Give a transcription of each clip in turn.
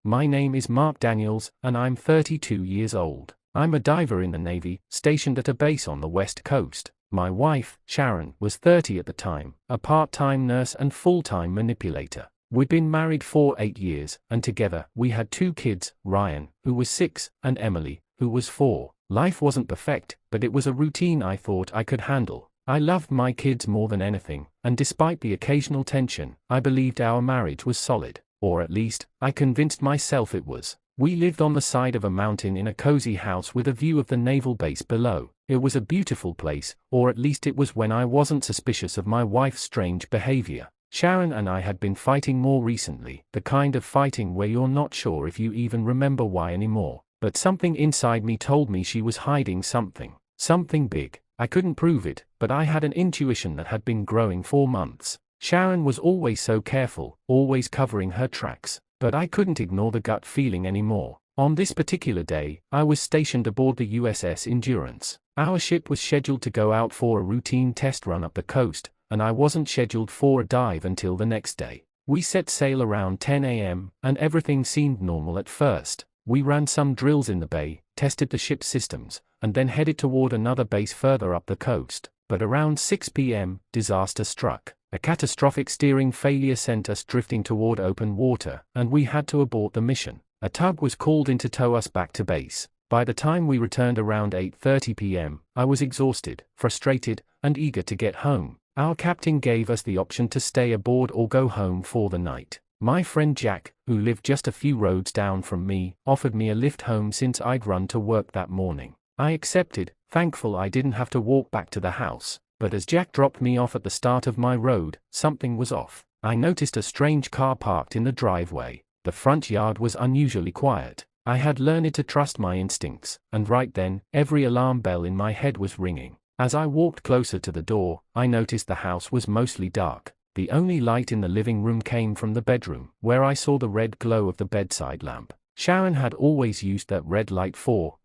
My name is Mark Daniels, and I'm 32 years old. I'm a diver in the Navy, stationed at a base on the West Coast. My wife, Sharon, was 30 at the time, a part-time nurse and full-time manipulator. We'd been married for 8 years, and together, we had 2 kids, Ryan, who was 6, and Emily, who was 4. Life wasn't perfect, but it was a routine I thought I could handle. I loved my kids more than anything, and despite the occasional tension, I believed our marriage was solid. Or at least, I convinced myself it was. We lived on the side of a mountain in a cozy house with a view of the naval base below. It was a beautiful place, or at least it was when I wasn't suspicious of my wife's strange behavior. Sharon and I had been fighting more recently, the kind of fighting where you're not sure if you even remember why anymore. But something inside me told me she was hiding something. Something big. I couldn't prove it, but I had an intuition that had been growing for months. Sharon was always so careful, always covering her tracks, but I couldn't ignore the gut feeling anymore. On this particular day, I was stationed aboard the USS Endurance. Our ship was scheduled to go out for a routine test run up the coast, and I wasn't scheduled for a dive until the next day. We set sail around 10 a.m., and everything seemed normal at first. We ran some drills in the bay, tested the ship's systems, and then headed toward another base further up the coast. But around 6 p.m., disaster struck. A catastrophic steering failure sent us drifting toward open water, and we had to abort the mission. A tug was called in to tow us back to base. By the time we returned around 8:30 p.m., I was exhausted, frustrated, and eager to get home. Our captain gave us the option to stay aboard or go home for the night. My friend Jack, who lived just a few roads down from me, offered me a lift home since I'd run to work that morning. I accepted, thankful I didn't have to walk back to the house. But as Jack dropped me off at the start of my road, something was off. I noticed a strange car parked in the driveway. The front yard was unusually quiet. I had learned to trust my instincts, and right then, every alarm bell in my head was ringing. As I walked closer to the door, I noticed the house was mostly dark. The only light in the living room came from the bedroom, where I saw the red glow of the bedside lamp. Sharon had always used that red light for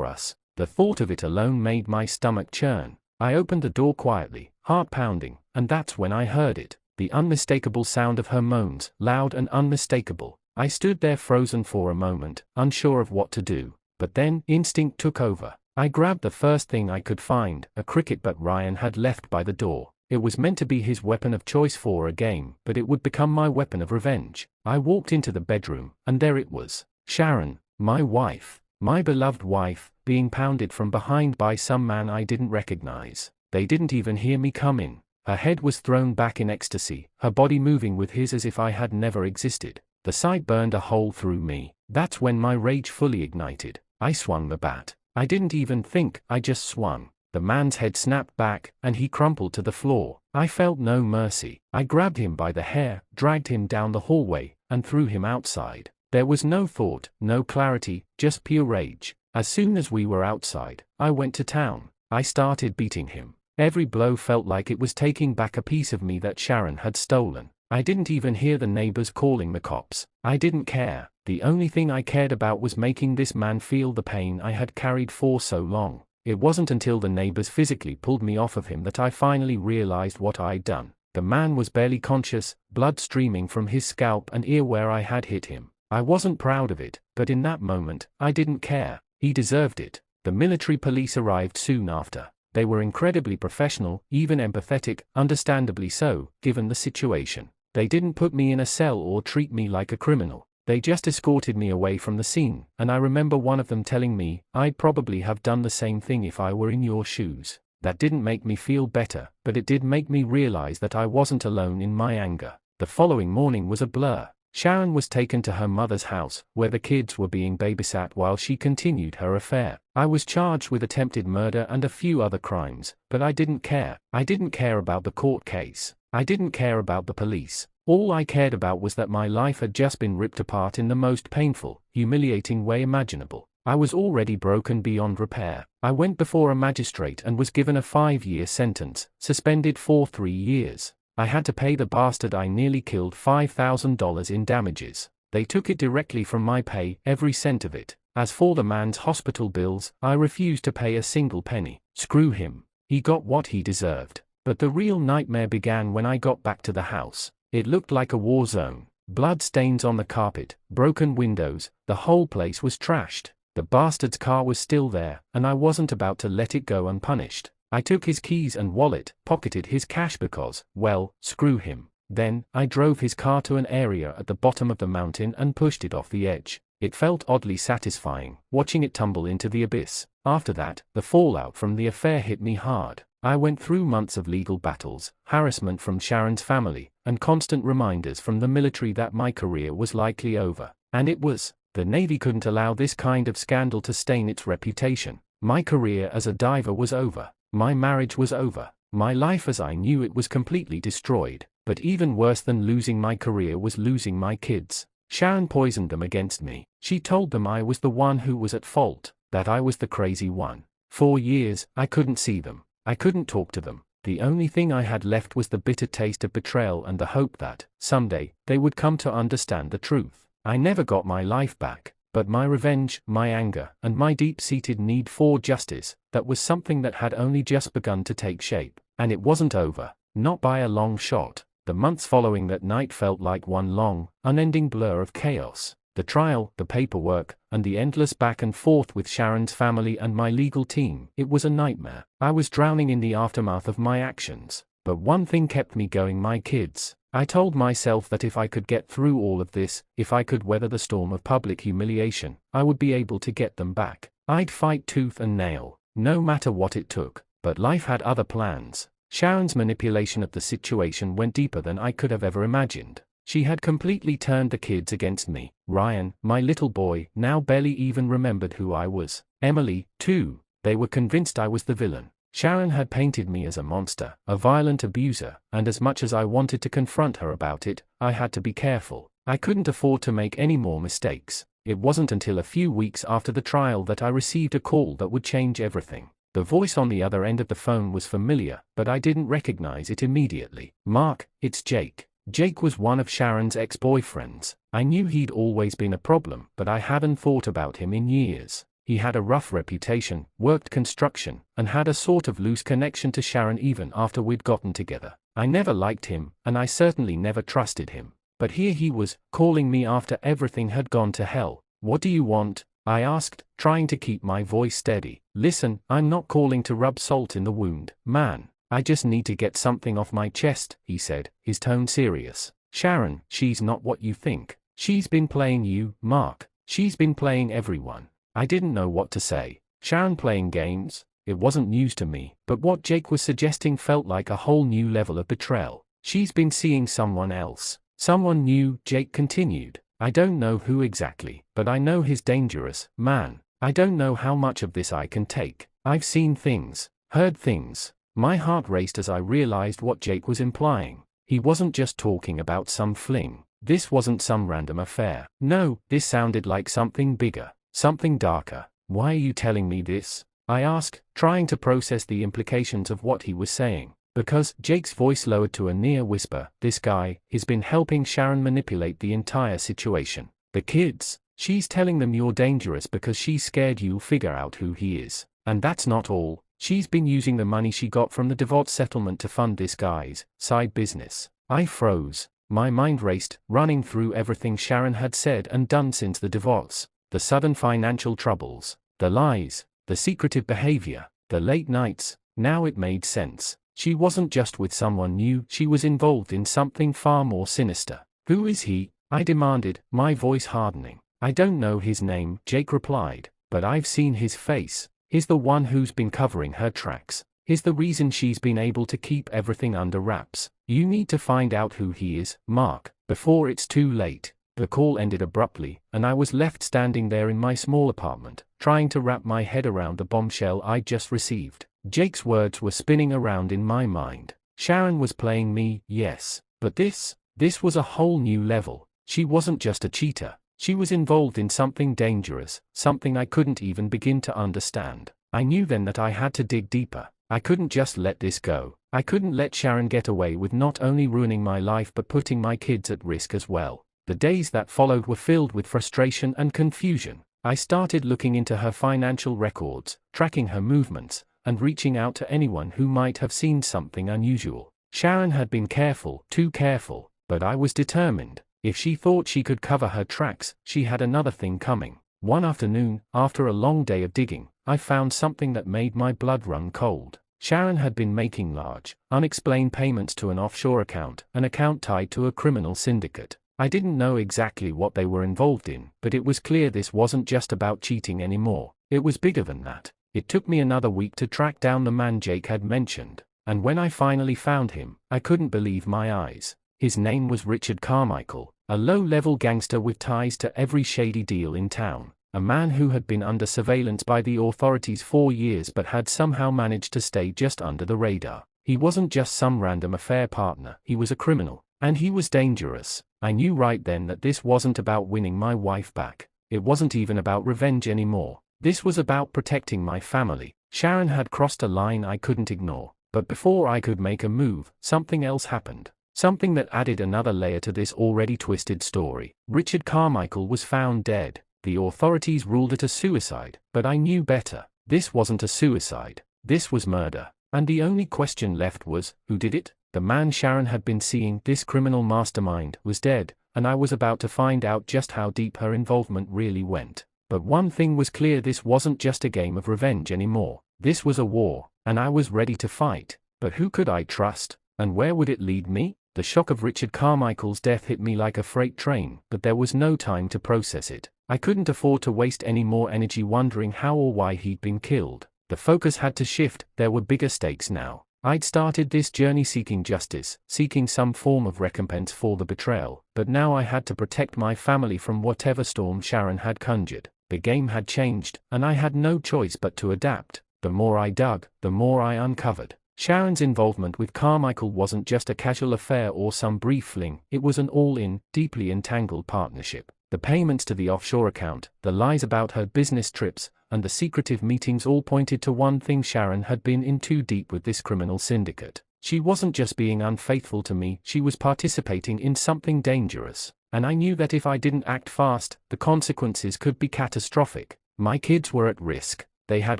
us. The thought of it alone made my stomach churn. I opened the door quietly, heart pounding, and that's when I heard it. The unmistakable sound of her moans, loud and unmistakable. I stood there frozen for a moment, unsure of what to do. But then, instinct took over. I grabbed the first thing I could find, a cricket bat Ryan had left by the door. It was meant to be his weapon of choice for a game, but it would become my weapon of revenge. I walked into the bedroom, and there it was. Sharon, my wife. My beloved wife, being pounded from behind by some man I didn't recognize. They didn't even hear me come in. Her head was thrown back in ecstasy, her body moving with his as if I had never existed. The sight burned a hole through me. That's when my rage fully ignited. I swung the bat. I didn't even think, I just swung. The man's head snapped back, and he crumpled to the floor. I felt no mercy. I grabbed him by the hair, dragged him down the hallway, and threw him outside. There was no thought, no clarity, just pure rage. As soon as we were outside, I went to town. I started beating him. Every blow felt like it was taking back a piece of me that Sharon had stolen. I didn't even hear the neighbors calling the cops. I didn't care. The only thing I cared about was making this man feel the pain I had carried for so long. It wasn't until the neighbors physically pulled me off of him that I finally realized what I'd done. The man was barely conscious, blood streaming from his scalp and ear where I had hit him. I wasn't proud of it, but in that moment, I didn't care. He deserved it. The military police arrived soon after. They were incredibly professional, even empathetic, understandably so, given the situation. They didn't put me in a cell or treat me like a criminal. They just escorted me away from the scene, and I remember one of them telling me, "I'd probably have done the same thing if I were in your shoes." That didn't make me feel better, but it did make me realize that I wasn't alone in my anger. The following morning was a blur. Sharon was taken to her mother's house, where the kids were being babysat while she continued her affair. I was charged with attempted murder and a few other crimes, but I didn't care. I didn't care about the court case. I didn't care about the police. All I cared about was that my life had just been ripped apart in the most painful, humiliating way imaginable. I was already broken beyond repair. I went before a magistrate and was given a 5-year sentence, suspended for 3 years. I had to pay the bastard I nearly killed $5,000 in damages. They took it directly from my pay, every cent of it. As for the man's hospital bills, I refused to pay a single penny. Screw him. He got what he deserved. But the real nightmare began when I got back to the house. It looked like a war zone. Blood stains on the carpet, broken windows, the whole place was trashed. The bastard's car was still there, and I wasn't about to let it go unpunished. I took his keys and wallet, pocketed his cash because, well, screw him. Then, I drove his car to an area at the bottom of the mountain and pushed it off the edge. It felt oddly satisfying, watching it tumble into the abyss. After that, the fallout from the affair hit me hard. I went through months of legal battles, harassment from Sharon's family, and constant reminders from the military that my career was likely over. And it was. The Navy couldn't allow this kind of scandal to stain its reputation. My career as a diver was over. My marriage was over. My life as I knew it was completely destroyed. But even worse than losing my career was losing my kids. Sharon poisoned them against me. She told them I was the one who was at fault, that I was the crazy one. For years, I couldn't see them. I couldn't talk to them. The only thing I had left was the bitter taste of betrayal and the hope that, someday, they would come to understand the truth. I never got my life back, but my revenge, my anger, and my deep-seated need for justice, that was something that had only just begun to take shape. And it wasn't over, not by a long shot. The months following that night felt like one long, unending blur of chaos. The trial, the paperwork, and the endless back and forth with Sharon's family and my legal team, it was a nightmare. I was drowning in the aftermath of my actions. But one thing kept me going: my kids. I told myself that if I could get through all of this, if I could weather the storm of public humiliation, I would be able to get them back. I'd fight tooth and nail, no matter what it took. But life had other plans. Sharon's manipulation of the situation went deeper than I could have ever imagined. She had completely turned the kids against me. Ryan, my little boy, now barely even remembered who I was. Emily, too. They were convinced I was the villain. Sharon had painted me as a monster, a violent abuser, and as much as I wanted to confront her about it, I had to be careful. I couldn't afford to make any more mistakes. It wasn't until a few weeks after the trial that I received a call that would change everything. The voice on the other end of the phone was familiar, but I didn't recognize it immediately. "Mark, it's Jake." Jake was one of Sharon's ex-boyfriends. I knew he'd always been a problem, but I hadn't thought about him in years. He had a rough reputation, worked construction, and had a sort of loose connection to Sharon even after we'd gotten together. I never liked him, and I certainly never trusted him. But here he was, calling me after everything had gone to hell. "What do you want?" I asked, trying to keep my voice steady. "Listen, I'm not calling to rub salt in the wound, man. I just need to get something off my chest," he said, his tone serious. "Sharon, she's not what you think. She's been playing you, Mark. She's been playing everyone." I didn't know what to say. Sharon playing games? It wasn't news to me, but what Jake was suggesting felt like a whole new level of betrayal. "She's been seeing someone else. Someone new," Jake continued. "I don't know who exactly, but I know he's dangerous, man. I don't know how much of this I can take. I've seen things, heard things." My heart raced as I realized what Jake was implying. He wasn't just talking about some fling. This wasn't some random affair. No, this sounded like something bigger, something darker. "Why are you telling me this?" I asked, trying to process the implications of what he was saying. "Because," Jake's voice lowered to a near whisper, "this guy, he's been helping Sharon manipulate the entire situation. The kids, she's telling them you're dangerous because she's scared you'll figure out who he is. And that's not all. She's been using the money she got from the divorce settlement to fund this guy's side business." I froze. My mind raced, running through everything Sharon had said and done since the divorce. The sudden financial troubles, the lies, the secretive behavior, the late nights. Now it made sense. She wasn't just with someone new, she was involved in something far more sinister. "Who is he?" I demanded, my voice hardening. "I don't know his name," Jake replied, "but I've seen his face. He's the one who's been covering her tracks. He's the reason she's been able to keep everything under wraps. You need to find out who he is, Mark, before it's too late." The call ended abruptly, and I was left standing there in my small apartment, trying to wrap my head around the bombshell I'd just received. Jake's words were spinning around in my mind. Sharon was playing me, yes, but this was a whole new level. She wasn't just a cheater. She was involved in something dangerous, something I couldn't even begin to understand. I knew then that I had to dig deeper. I couldn't just let this go. I couldn't let Sharon get away with not only ruining my life but putting my kids at risk as well. The days that followed were filled with frustration and confusion. I started looking into her financial records, tracking her movements, and reaching out to anyone who might have seen something unusual. Sharon had been careful, too careful, but I was determined. If she thought she could cover her tracks, she had another thing coming. One afternoon, after a long day of digging, I found something that made my blood run cold. Sharon had been making large, unexplained payments to an offshore account, an account tied to a criminal syndicate. I didn't know exactly what they were involved in, but it was clear this wasn't just about cheating anymore. It was bigger than that. It took me another week to track down the man Jake had mentioned, and when I finally found him, I couldn't believe my eyes. His name was Richard Carmichael, a low-level gangster with ties to every shady deal in town. A man who had been under surveillance by the authorities for years but had somehow managed to stay just under the radar. He wasn't just some random affair partner, he was a criminal. And he was dangerous. I knew right then that this wasn't about winning my wife back. It wasn't even about revenge anymore. This was about protecting my family. Sharon had crossed a line I couldn't ignore. But before I could make a move, something else happened. Something that added another layer to this already twisted story. Richard Carmichael was found dead. The authorities ruled it a suicide, but I knew better. This wasn't a suicide. This was murder. And the only question left was, who did it? The man Sharon had been seeing, this criminal mastermind, was dead, and I was about to find out just how deep her involvement really went. But one thing was clear: this wasn't just a game of revenge anymore. This was a war, and I was ready to fight. But who could I trust? And where would it lead me? The shock of Richard Carmichael's death hit me like a freight train, but there was no time to process it. I couldn't afford to waste any more energy wondering how or why he'd been killed. The focus had to shift. There were bigger stakes now. I'd started this journey seeking justice, seeking some form of recompense for the betrayal, but now I had to protect my family from whatever storm Sharon had conjured. The game had changed, and I had no choice but to adapt. The more I dug, the more I uncovered. Sharon's involvement with Carmichael wasn't just a casual affair or some brief fling, it was an all-in, deeply entangled partnership. The payments to the offshore account, the lies about her business trips, and the secretive meetings all pointed to one thing: Sharon had been in too deep with this criminal syndicate. She wasn't just being unfaithful to me, she was participating in something dangerous. And I knew that if I didn't act fast, the consequences could be catastrophic. My kids were at risk. They had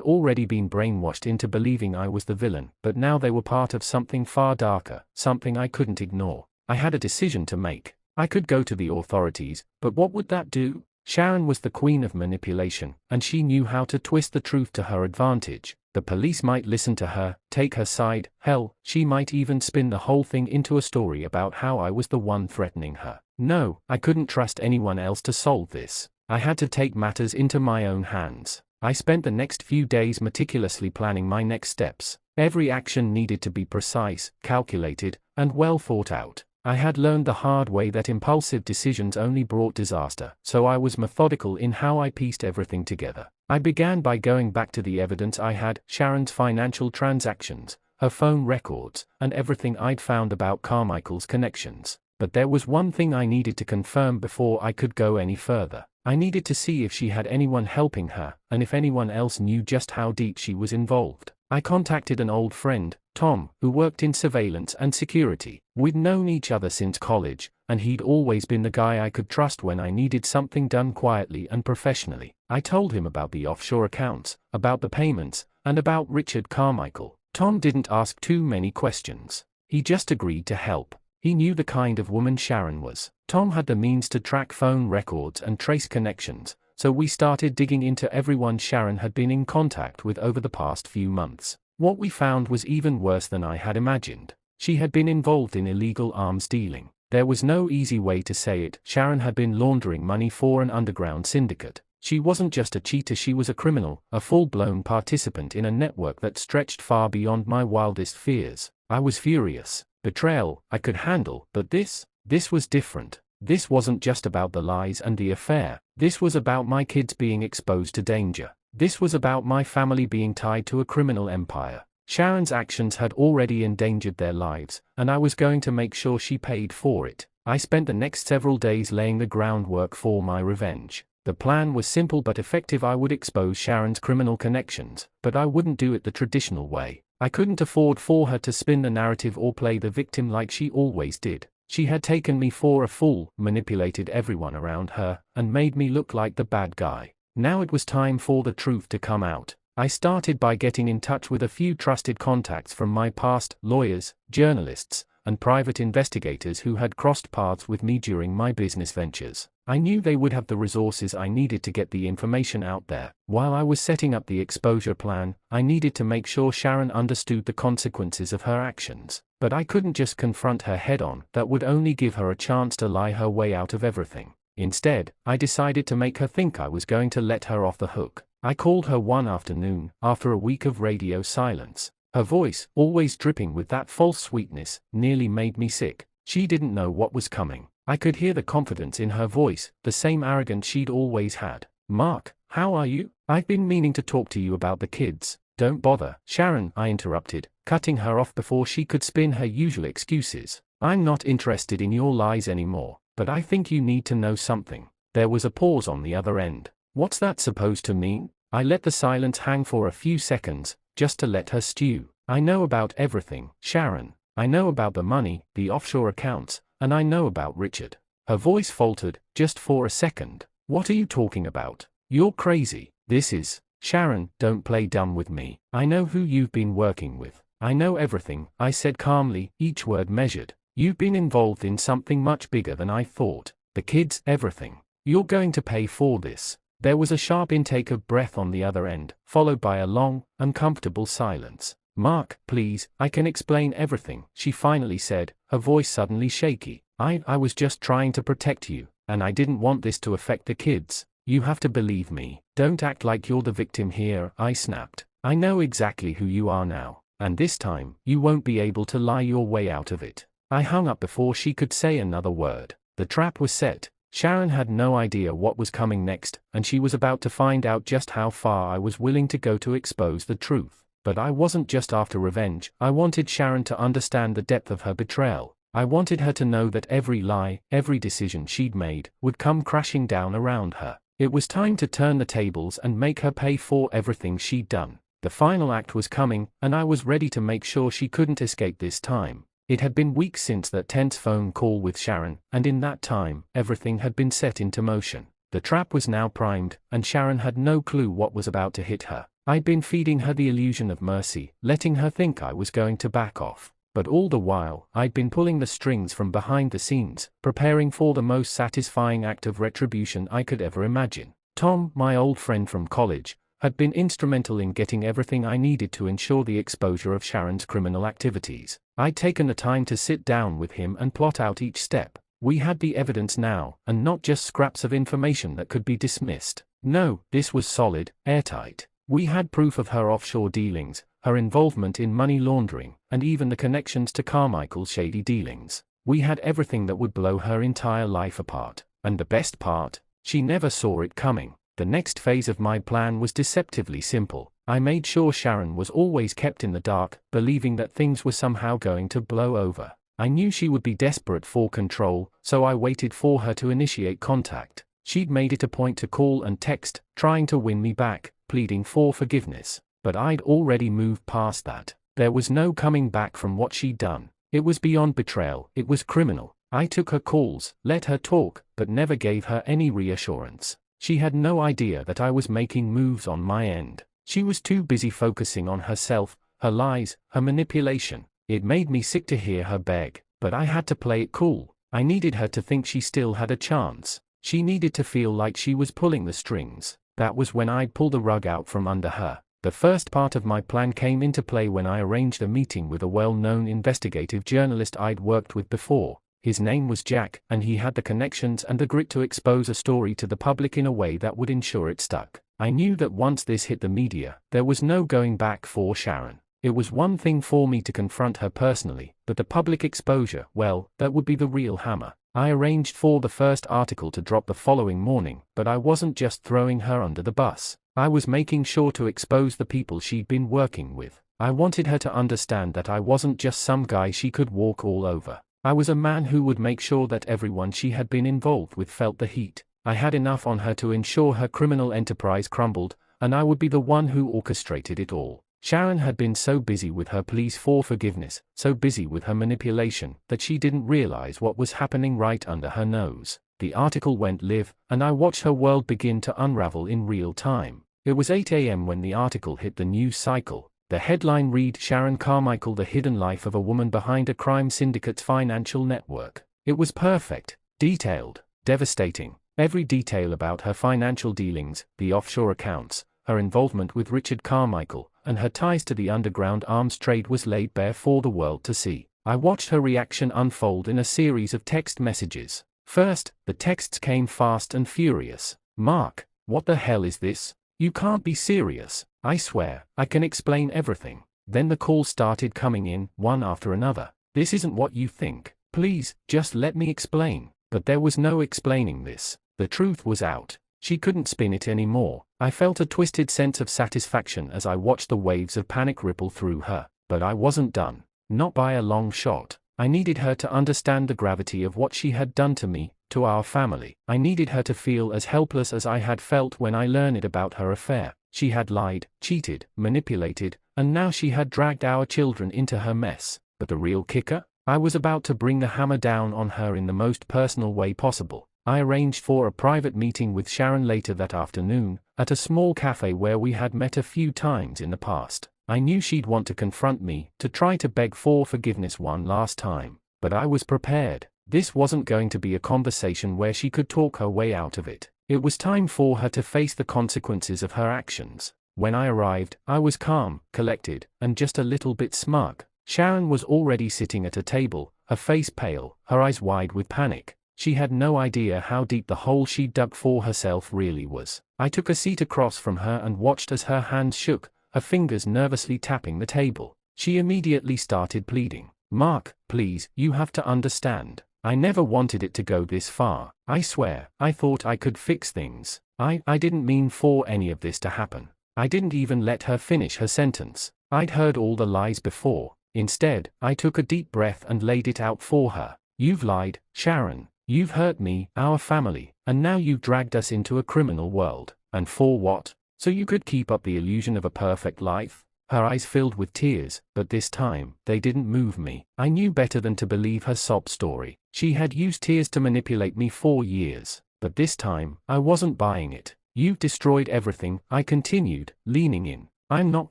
already been brainwashed into believing I was the villain, but now they were part of something far darker, something I couldn't ignore. I had a decision to make. I could go to the authorities, but what would that do? Sharon was the queen of manipulation, and she knew how to twist the truth to her advantage. The police might listen to her, take her side, hell, she might even spin the whole thing into a story about how I was the one threatening her. No, I couldn't trust anyone else to solve this. I had to take matters into my own hands. I spent the next few days meticulously planning my next steps. Every action needed to be precise, calculated, and well thought out. I had learned the hard way that impulsive decisions only brought disaster, so I was methodical in how I pieced everything together. I began by going back to the evidence I had: Sharon's financial transactions, her phone records, and everything I'd found about Carmichael's connections. But there was one thing I needed to confirm before I could go any further. I needed to see if she had anyone helping her, and if anyone else knew just how deep she was involved. I contacted an old friend, Tom, who worked in surveillance and security. We'd known each other since college, and he'd always been the guy I could trust when I needed something done quietly and professionally. I told him about the offshore accounts, about the payments, and about Richard Carmichael. Tom didn't ask too many questions. He just agreed to help. He knew the kind of woman Sharon was. Tom had the means to track phone records and trace connections, so we started digging into everyone Sharon had been in contact with over the past few months. What we found was even worse than I had imagined. She had been involved in illegal arms dealing. There was no easy way to say it. Sharon had been laundering money for an underground syndicate. She wasn't just a cheater, she was a criminal, a full-blown participant in a network that stretched far beyond my wildest fears. I was furious. Betrayal, I could handle, but this was different. This wasn't just about the lies and the affair. This was about my kids being exposed to danger. This was about my family being tied to a criminal empire. Sharon's actions had already endangered their lives, and I was going to make sure she paid for it. I spent the next several days laying the groundwork for my revenge. The plan was simple but effective. I would expose Sharon's criminal connections, but I wouldn't do it the traditional way. I couldn't afford for her to spin the narrative or play the victim like she always did. She had taken me for a fool, manipulated everyone around her, and made me look like the bad guy. Now it was time for the truth to come out. I started by getting in touch with a few trusted contacts from my past: lawyers, journalists, and private investigators who had crossed paths with me during my business ventures. I knew they would have the resources I needed to get the information out there. While I was setting up the exposure plan, I needed to make sure Sharon understood the consequences of her actions. But I couldn't just confront her head-on. That would only give her a chance to lie her way out of everything. Instead, I decided to make her think I was going to let her off the hook. I called her one afternoon, after a week of radio silence. Her voice, always dripping with that false sweetness, nearly made me sick. She didn't know what was coming. I could hear the confidence in her voice, the same arrogance she'd always had. "Mark, how are you? I've been meaning to talk to you about the kids." "Don't bother, Sharon," I interrupted, cutting her off before she could spin her usual excuses. "I'm not interested in your lies anymore, but I think you need to know something." There was a pause on the other end. "What's that supposed to mean?" I let the silence hang for a few seconds, just to let her stew. "I know about everything, Sharon. I know about the money, the offshore accounts, and I know about Richard." Her voice faltered, just for a second. "What are you talking about? You're crazy. This is..." "Sharon, don't play dumb with me. I know who you've been working with. I know everything," I said calmly, each word measured. "You've been involved in something much bigger than I thought. The kids, everything. You're going to pay for this." There was a sharp intake of breath on the other end, followed by a long, uncomfortable silence. "Mark, please, I can explain everything," she finally said, her voice suddenly shaky. I was just trying to protect you, and I didn't want this to affect the kids. You have to believe me. Don't act like you're the victim here," I snapped. "I know exactly who you are now, and this time, you won't be able to lie your way out of it." I hung up before she could say another word. The trap was set. Sharon had no idea what was coming next, and she was about to find out just how far I was willing to go to expose the truth. But I wasn't just after revenge. I wanted Sharon to understand the depth of her betrayal. I wanted her to know that every lie, every decision she'd made, would come crashing down around her. It was time to turn the tables and make her pay for everything she'd done. The final act was coming, and I was ready to make sure she couldn't escape this time. It had been weeks since that tense phone call with Sharon, and in that time, everything had been set into motion. The trap was now primed, and Sharon had no clue what was about to hit her. I'd been feeding her the illusion of mercy, letting her think I was going to back off. But all the while, I'd been pulling the strings from behind the scenes, preparing for the most satisfying act of retribution I could ever imagine. Tom, my old friend from college, had been instrumental in getting everything I needed to ensure the exposure of Sharon's criminal activities. I'd taken the time to sit down with him and plot out each step. We had the evidence now, and not just scraps of information that could be dismissed. No, this was solid, airtight. We had proof of her offshore dealings, her involvement in money laundering, and even the connections to Carmichael's shady dealings. We had everything that would blow her entire life apart. And the best part, she never saw it coming. The next phase of my plan was deceptively simple. I made sure Sharon was always kept in the dark, believing that things were somehow going to blow over. I knew she would be desperate for control, so I waited for her to initiate contact. She'd made it a point to call and text, trying to win me back, pleading for forgiveness. But I'd already moved past that. There was no coming back from what she'd done. It was beyond betrayal, it was criminal. I took her calls, let her talk, but never gave her any reassurance. She had no idea that I was making moves on my end. She was too busy focusing on herself, her lies, her manipulation. It made me sick to hear her beg, but I had to play it cool. I needed her to think she still had a chance. She needed to feel like she was pulling the strings. That was when I'd pull the rug out from under her. The first part of my plan came into play when I arranged a meeting with a well-known investigative journalist I'd worked with before. His name was Jack, and he had the connections and the grit to expose a story to the public in a way that would ensure it stuck. I knew that once this hit the media, there was no going back for Sharon. It was one thing for me to confront her personally, but the public exposure, well, that would be the real hammer. I arranged for the first article to drop the following morning, but I wasn't just throwing her under the bus. I was making sure to expose the people she'd been working with. I wanted her to understand that I wasn't just some guy she could walk all over. I was a man who would make sure that everyone she had been involved with felt the heat. I had enough on her to ensure her criminal enterprise crumbled, and I would be the one who orchestrated it all. Sharon had been so busy with her pleas for forgiveness, so busy with her manipulation, that she didn't realize what was happening right under her nose. The article went live, and I watched her world begin to unravel in real time. It was 8 a.m. when the article hit the news cycle. The headline read: Sharon Carmichael, the hidden life of a woman behind a crime syndicate's financial network. It was perfect, detailed, devastating. Every detail about her financial dealings, the offshore accounts, her involvement with Richard Carmichael, and her ties to the underground arms trade was laid bare for the world to see. I watched her reaction unfold in a series of text messages. First, the texts came fast and furious. "Mark, what the hell is this? You can't be serious. I swear, I can explain everything." Then the calls started coming in, one after another. "This isn't what you think. Please, just let me explain." But there was no explaining this. The truth was out. She couldn't spin it anymore. I felt a twisted sense of satisfaction as I watched the waves of panic ripple through her. But I wasn't done. Not by a long shot. I needed her to understand the gravity of what she had done to me, to our family. I needed her to feel as helpless as I had felt when I learned about her affair. She had lied, cheated, manipulated, and now she had dragged our children into her mess. But the real kicker? I was about to bring the hammer down on her in the most personal way possible. I arranged for a private meeting with Sharon later that afternoon, at a small cafe where we had met a few times in the past. I knew she'd want to confront me, to try to beg for forgiveness one last time. But I was prepared. This wasn't going to be a conversation where she could talk her way out of it. It was time for her to face the consequences of her actions. When I arrived, I was calm, collected, and just a little bit smug. Sharon was already sitting at a table, her face pale, her eyes wide with panic. She had no idea how deep the hole she'd dug for herself really was. I took a seat across from her and watched as her hands shook, her fingers nervously tapping the table. She immediately started pleading. "Mark, please, you have to understand. I never wanted it to go this far. I swear, I thought I could fix things. I didn't mean for any of this to happen." I didn't even let her finish her sentence. I'd heard all the lies before. Instead, I took a deep breath and laid it out for her. "You've lied, Sharon. You've hurt me, our family, and now you've dragged us into a criminal world. And for what? So you could keep up the illusion of a perfect life?" Her eyes filled with tears, but this time, they didn't move me. I knew better than to believe her sob story. She had used tears to manipulate me for years. But this time, I wasn't buying it. "You've destroyed everything," I continued, leaning in. "I'm not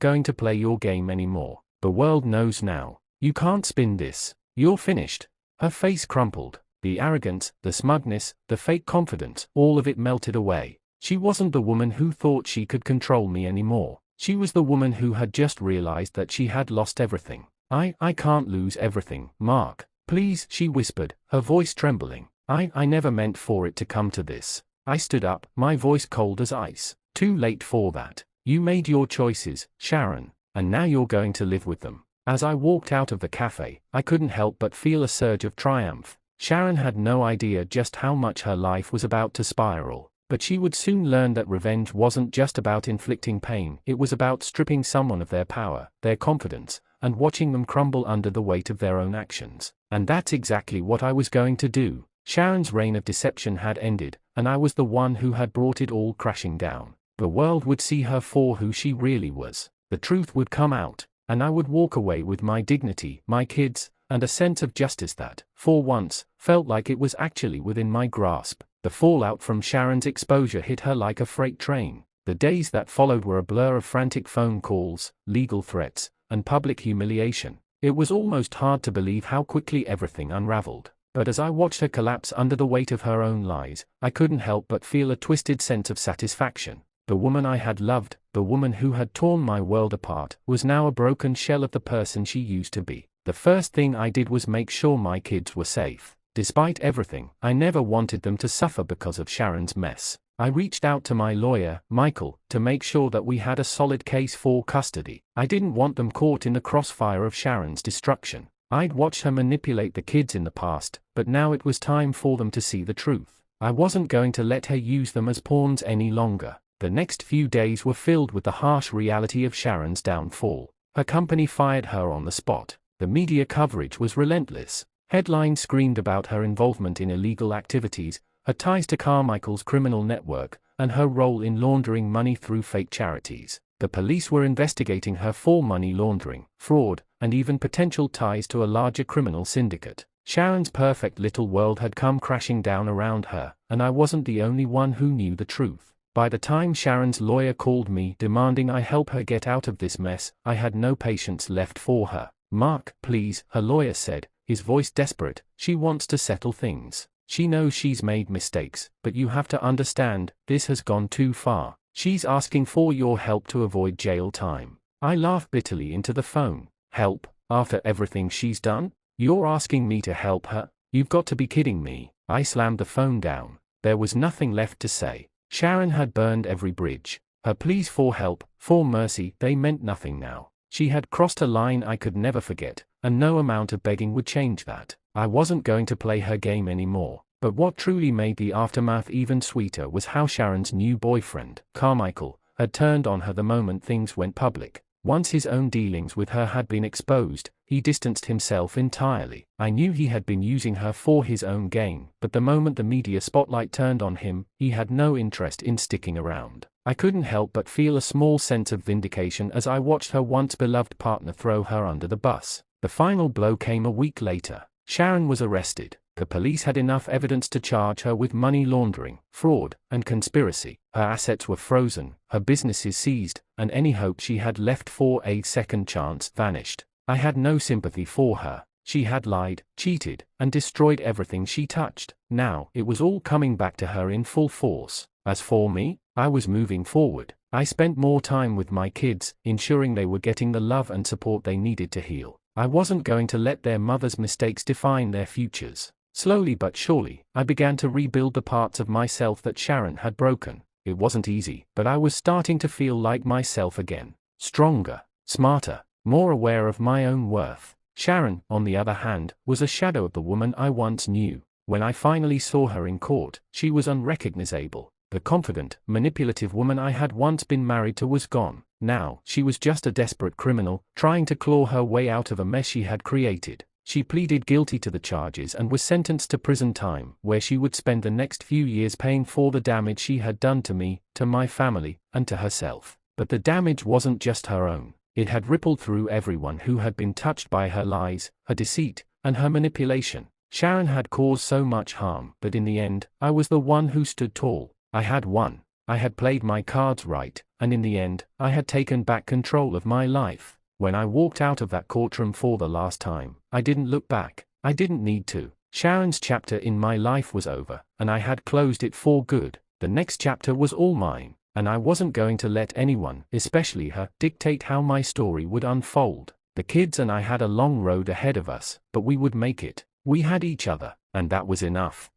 going to play your game anymore. The world knows now. You can't spin this. You're finished." Her face crumpled. The arrogance, the smugness, the fake confidence, all of it melted away. She wasn't the woman who thought she could control me anymore. She was the woman who had just realized that she had lost everything. I can't lose everything, Mark. Please," she whispered, her voice trembling. I never meant for it to come to this." I stood up, my voice cold as ice. "Too late for that. You made your choices, Sharon, and now you're going to live with them." As I walked out of the cafe, I couldn't help but feel a surge of triumph. Sharon had no idea just how much her life was about to spiral, but she would soon learn that revenge wasn't just about inflicting pain, it was about stripping someone of their power, their confidence, and watching them crumble under the weight of their own actions. And that's exactly what I was going to do. Sharon's reign of deception had ended, and I was the one who had brought it all crashing down. The world would see her for who she really was. The truth would come out, and I would walk away with my dignity, my kids, and a sense of justice that, for once, felt like it was actually within my grasp. The fallout from Sharon's exposure hit her like a freight train. The days that followed were a blur of frantic phone calls, legal threats, and public humiliation. It was almost hard to believe how quickly everything unraveled. But as I watched her collapse under the weight of her own lies, I couldn't help but feel a twisted sense of satisfaction. The woman I had loved, the woman who had torn my world apart, was now a broken shell of the person she used to be. The first thing I did was make sure my kids were safe. Despite everything, I never wanted them to suffer because of Sharon's mess. I reached out to my lawyer, Michael, to make sure that we had a solid case for custody. I didn't want them caught in the crossfire of Sharon's destruction. I'd watched her manipulate the kids in the past, but now it was time for them to see the truth. I wasn't going to let her use them as pawns any longer. The next few days were filled with the harsh reality of Sharon's downfall. Her company fired her on the spot. The media coverage was relentless. Headlines screamed about her involvement in illegal activities, her ties to Carmichael's criminal network, and her role in laundering money through fake charities. The police were investigating her for money laundering, fraud, and even potential ties to a larger criminal syndicate. Sharon's perfect little world had come crashing down around her, and I wasn't the only one who knew the truth. By the time Sharon's lawyer called me demanding I help her get out of this mess, I had no patience left for her. "Mark, please," her lawyer said, his voice desperate. "She wants to settle things. She knows she's made mistakes, but you have to understand, this has gone too far. She's asking for your help to avoid jail time." I laughed bitterly into the phone. "Help? After everything she's done? You're asking me to help her? You've got to be kidding me." I slammed the phone down. There was nothing left to say. Sharon had burned every bridge. Her pleas for help, for mercy, they meant nothing now. She had crossed a line I could never forget, and no amount of begging would change that. I wasn't going to play her game anymore. But what truly made the aftermath even sweeter was how Sharon's new boyfriend, Carmichael, had turned on her the moment things went public. Once his own dealings with her had been exposed, he distanced himself entirely. I knew he had been using her for his own gain, but the moment the media spotlight turned on him, he had no interest in sticking around. I couldn't help but feel a small sense of vindication as I watched her once beloved partner throw her under the bus. The final blow came a week later. Sharon was arrested. The police had enough evidence to charge her with money laundering, fraud, and conspiracy. Her assets were frozen, her businesses seized, and any hope she had left for a second chance vanished. I had no sympathy for her. She had lied, cheated, and destroyed everything she touched. Now, it was all coming back to her in full force. As for me, I was moving forward. I spent more time with my kids, ensuring they were getting the love and support they needed to heal. I wasn't going to let their mother's mistakes define their futures. Slowly but surely, I began to rebuild the parts of myself that Sharon had broken. It wasn't easy, but I was starting to feel like myself again. Stronger, smarter, more aware of my own worth. Sharon, on the other hand, was a shadow of the woman I once knew. When I finally saw her in court, she was unrecognizable. The confident, manipulative woman I had once been married to was gone. Now, she was just a desperate criminal, trying to claw her way out of a mess she had created. She pleaded guilty to the charges and was sentenced to prison time, where she would spend the next few years paying for the damage she had done to me, to my family, and to herself. But the damage wasn't just her own. It had rippled through everyone who had been touched by her lies, her deceit, and her manipulation. Sharon had caused so much harm, but in the end, I was the one who stood tall. I had won. I had played my cards right, and in the end, I had taken back control of my life. When I walked out of that courtroom for the last time, I didn't look back. I didn't need to. Sharon's chapter in my life was over, and I had closed it for good. The next chapter was all mine, and I wasn't going to let anyone, especially her, dictate how my story would unfold. The kids and I had a long road ahead of us, but we would make it. We had each other, and that was enough.